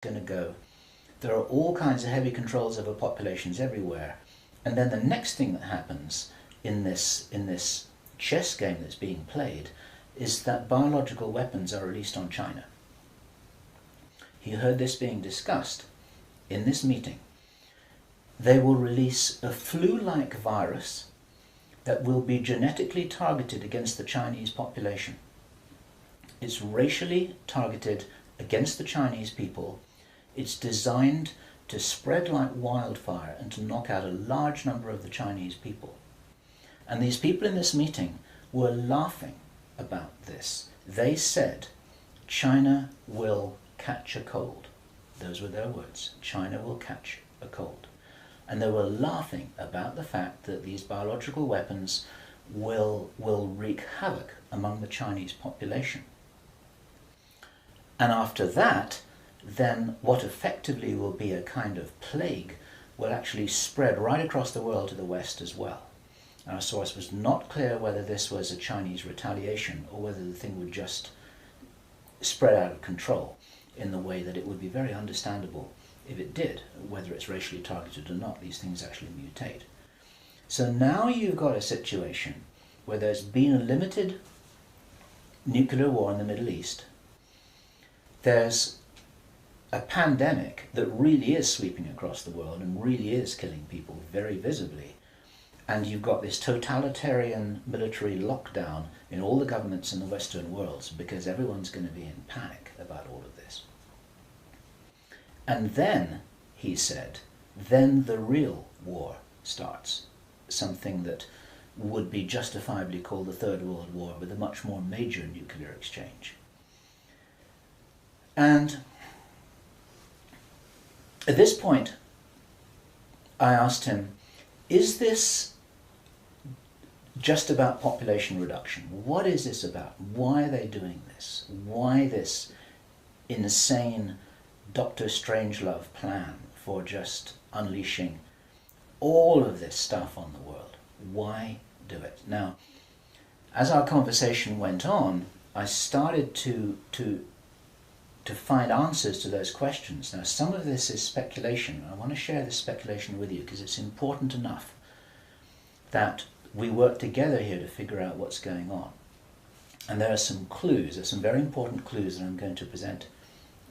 going to go. There are all kinds of heavy controls over populations everywhere. And then the next thing that happens in this chess game that's being played is that biological weapons are released on China. He heard this being discussed in this meeting. They will release a flu-like virus that will be genetically targeted against the Chinese population. It's racially targeted against the Chinese people. It's designed to spread like wildfire and to knock out a large number of the Chinese people. And these people in this meeting were laughing about this. They said, China will catch a cold. Those were their words. China will catch a cold. And they were laughing about the fact that these biological weapons will wreak havoc among the Chinese population. And after that, then what effectively will be a kind of plague will actually spread right across the world to the West as well. And our source was not clear whether this was a Chinese retaliation or whether the thing would just spread out of control in the way that it would be very understandable if it did, whether it's racially targeted or not. These things actually mutate. So now you've got a situation where there's been a limited nuclear war in the Middle East. There's a pandemic that really is sweeping across the world and really is killing people very visibly. And you've got this totalitarian military lockdown in all the governments in the Western world because everyone's going to be in panic about all of this. And then, he said, then the real war starts. Something that would be justifiably called the Third World War, with a much more major nuclear exchange. And at this point, I asked him, is this just about population reduction? What is this about? Why are they doing this? Why this insane Dr. Strangelove plan for just unleashing all of this stuff on the world? Why do it? Now, as our conversation went on, I started to find answers to those questions. Now, some of this is speculation. I want to share this speculation with you because it's important enough that we work together here to figure out what's going on. And there are some clues, there's some very important clues that I'm going to present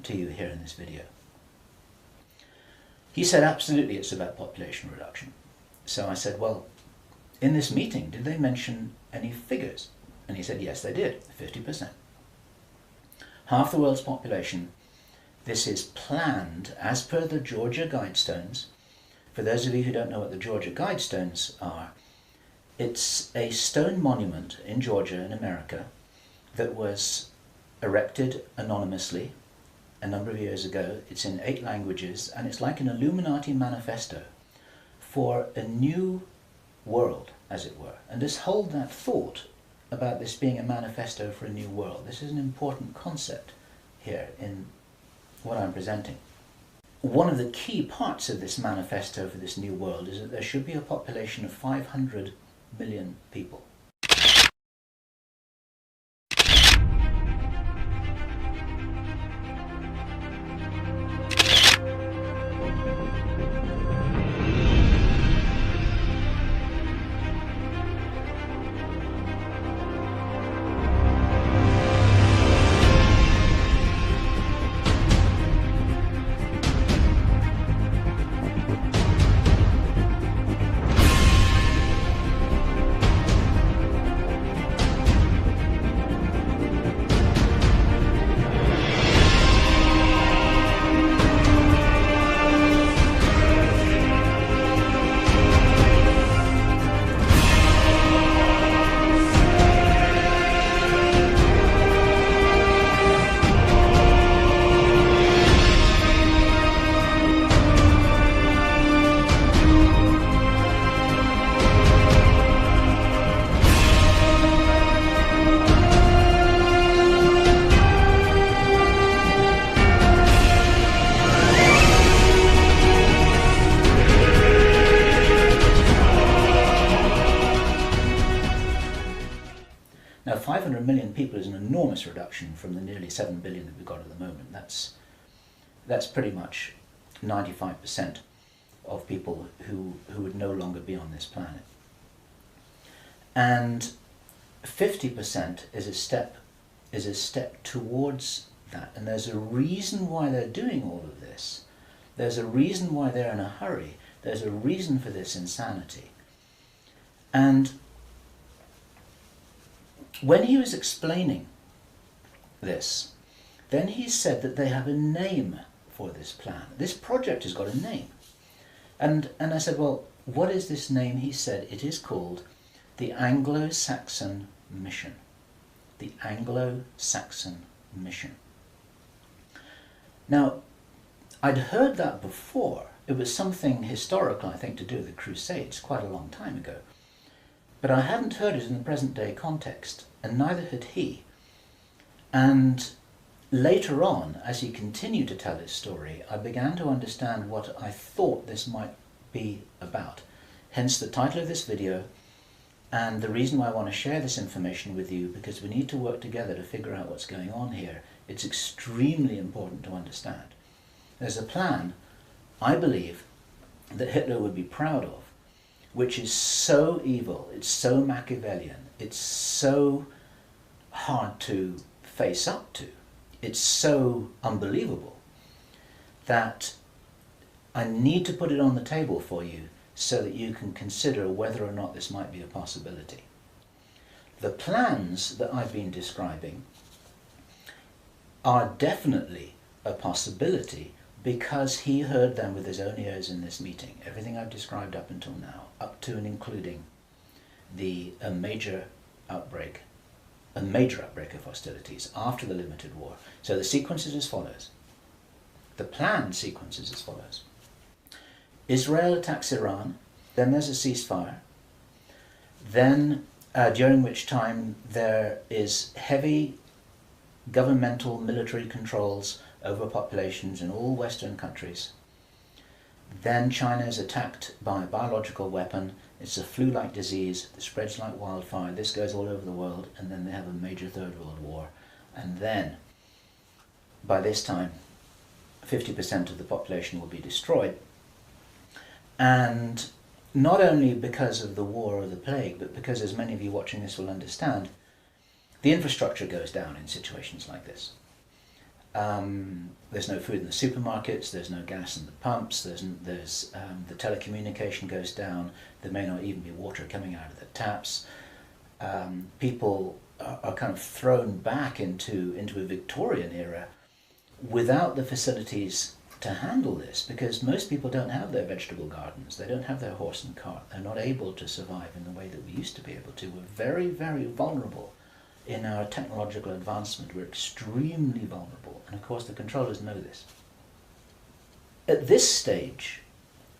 to you here in this video. He said, absolutely, it's about population reduction. So I said, well, in this meeting, did they mention any figures? And he said, yes, they did, 50%. Half the world's population. This is planned as per the Georgia Guidestones. For those of you who don't know what the Georgia Guidestones are, it's a stone monument in Georgia in America that was erected anonymously a number of years ago. It's in 8 languages, and it's like an Illuminati manifesto for a new world, as it were. And just hold that thought about this being a manifesto for a new world. This is an important concept here in what I'm presenting. One of the key parts of this manifesto for this new world is that there should be a population of 500 million people. Now, 500 million people is an enormous reduction from the nearly 7 billion that we've got at the moment. That's that's pretty much 95% of people who would no longer be on this planet. And 50% is a step towards that. And there's a reason why they're doing all of this. There's a reason why they're in a hurry. There's a reason for this insanity. And when he was explaining this, then he said that they have a name for this plan. This project has got a name. And I said, well, what is this name? He said, it is called the Anglo-Saxon Mission. The Anglo-Saxon Mission. Now, I'd heard that before. It was something historical, I think, to do with the Crusades quite a long time ago. But I hadn't heard it in the present day context, and neither had he. And later on, as he continued to tell his story, I began to understand what I thought this might be about. Hence the title of this video, and the reason why I want to share this information with you, because we need to work together to figure out what's going on here. It's extremely important to understand. There's a plan, I believe, that Hitler would be proud of, which is so evil, it's so Machiavellian, it's so hard to face up to, it's so unbelievable, that I need to put it on the table for you so that you can consider whether or not this might be a possibility. The plans that I've been describing are definitely a possibility because he heard them with his own ears in this meeting. Everything I've described up until now, up to and including a major outbreak of hostilities after the limited war. So the sequence is as follows. The plan sequence is as follows. Israel attacks Iran, then there's a ceasefire, then during which time there is heavy governmental military controls over populations in all Western countries. Then China is attacked by a biological weapon. It's a flu-like disease that spreads like wildfire. This goes all over the world, and then they have a major Third World War. And then, by this time, 50% of the population will be destroyed. And not only because of the war or the plague, but because, as many of you watching this will understand, the infrastructure goes down in situations like this. There's no food in the supermarkets, there's no gas in the pumps, the telecommunication goes down, there may not even be water coming out of the taps. People are kind of thrown back into a Victorian era without the facilities to handle this, because most people don't have their vegetable gardens, they don't have their horse and cart, they're not able to survive in the way that we used to be able to. We're very, very vulnerable in our technological advancement. We're extremely vulnerable, and of course the controllers know this. At this stage,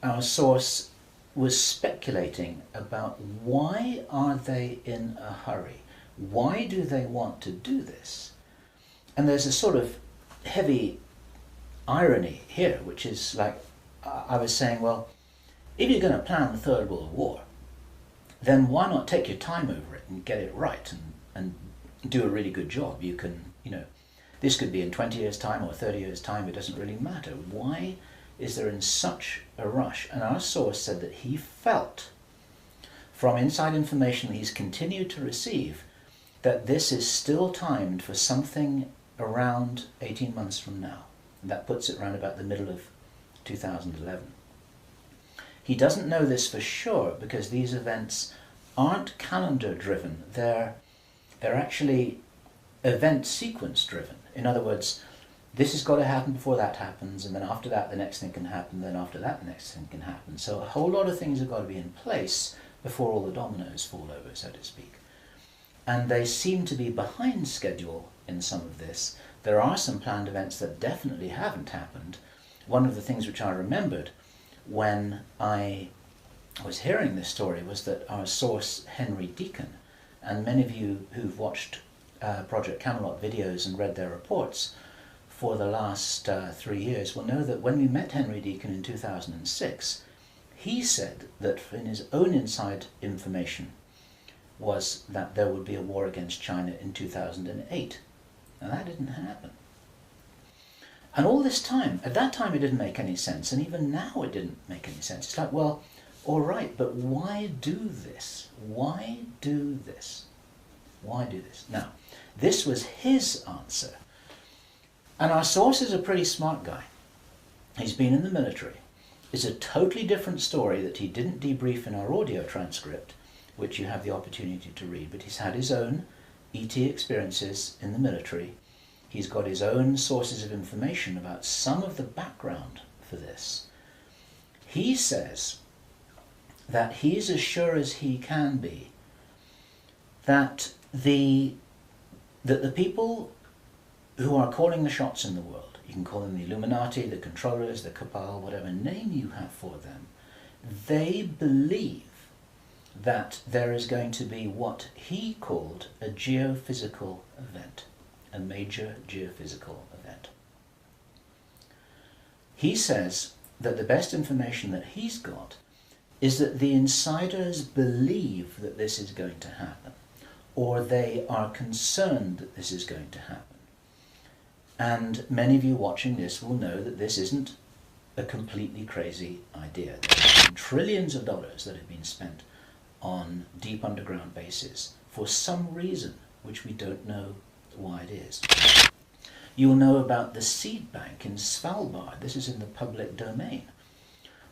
our source was speculating about why are they in a hurry? Why do they want to do this? And there's a sort of heavy irony here, which is like, I was saying, well, if you're going to plan the Third World War, then why not take your time over it and get it right and do a really good job? You can, this could be in 20 years' time or 30 years' time, it doesn't really matter. Why is there in such a rush? And our source said that he felt, from inside information he's continued to receive, that this is still timed for something around 18 months from now. And that puts it around about the middle of 2011. He doesn't know this for sure because these events aren't calendar driven, they're actually event sequence driven. In other words, this has got to happen before that happens, and then after that the next thing can happen, then after that the next thing can happen. So a whole lot of things have got to be in place before all the dominoes fall over, so to speak. And they seem to be behind schedule in some of this. There are some planned events that definitely haven't happened. One of the things which I remembered when I was hearing this story was that our source, Henry Deacon, and many of you who've watched Project Camelot videos and read their reports for the last 3 years will know that when we met Henry Deacon in 2006, he said that in his own inside information was that there would be a war against China in 2008. Now that didn't happen. And all this time, at that time it didn't make any sense, and even now it didn't make any sense. It's like, well, all right, but why do this? Why do this? Why do this? Now, this was his answer. And our source is a pretty smart guy. He's been in the military. It's a totally different story that he didn't debrief in our audio transcript, which you have the opportunity to read, but he's had his own ET experiences in the military. He's got his own sources of information about some of the background for this. He says that he's as sure as he can be that the people who are calling the shots in the world, you can call them the Illuminati, the controllers, the cabal, whatever name you have for them, they believe that there is going to be what he called a geophysical event, a major geophysical event. He says that the best information that he's got is that the insiders believe that this is going to happen, or they are concerned that this is going to happen. And many of you watching this will know that this isn't a completely crazy idea. There have been trillions of dollars that have been spent on deep underground bases for some reason which we don't know why it is. You'll know about the seed bank in Svalbard. This is in the public domain,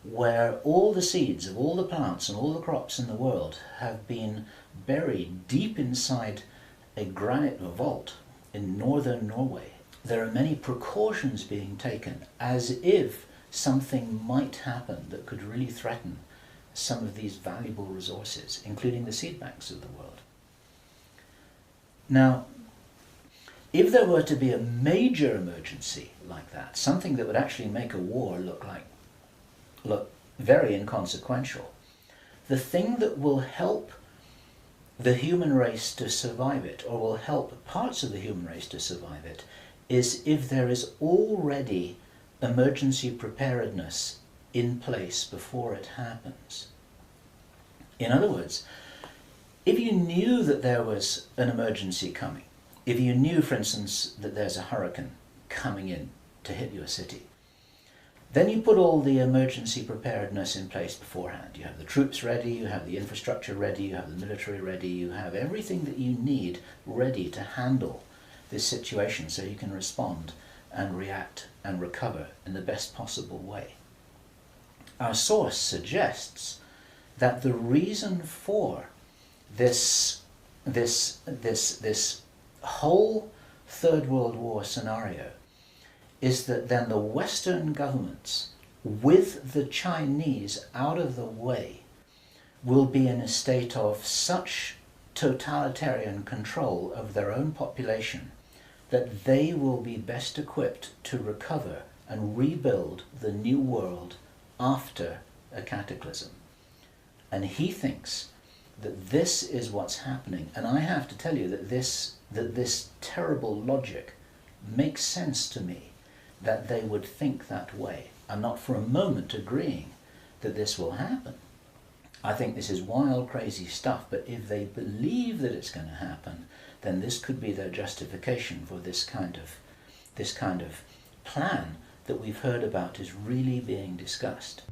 where all the seeds of all the plants and all the crops in the world have been buried deep inside a granite vault in northern Norway. There are many precautions being taken as if something might happen that could really threaten some of these valuable resources, including the seed banks of the world. Now, if there were to be a major emergency like that, something that would actually make a war look very inconsequential, the thing that will help the human race to survive it, or will help parts of the human race to survive it, is if there is already emergency preparedness in place before it happens. In other words, if you knew that there was an emergency coming, if you knew, for instance, that there's a hurricane coming in to hit your city, then you put all the emergency preparedness in place beforehand. You have the troops ready, you have the infrastructure ready, you have the military ready, you have everything that you need ready to handle this situation so you can respond and react and recover in the best possible way. Our source suggests that the reason for this whole Third World War scenario is that then the Western governments, with the Chinese out of the way, will be in a state of such totalitarian control of their own population that they will be best equipped to recover and rebuild the new world after a cataclysm. And he thinks that this is what's happening. And I have to tell you that this terrible logic makes sense to me, that they would think that way. I'm not for a moment agreeing that this will happen. I think this is wild, crazy stuff, but if they believe that it's going to happen, then this could be their justification for this kind of plan that we've heard about is really being discussed.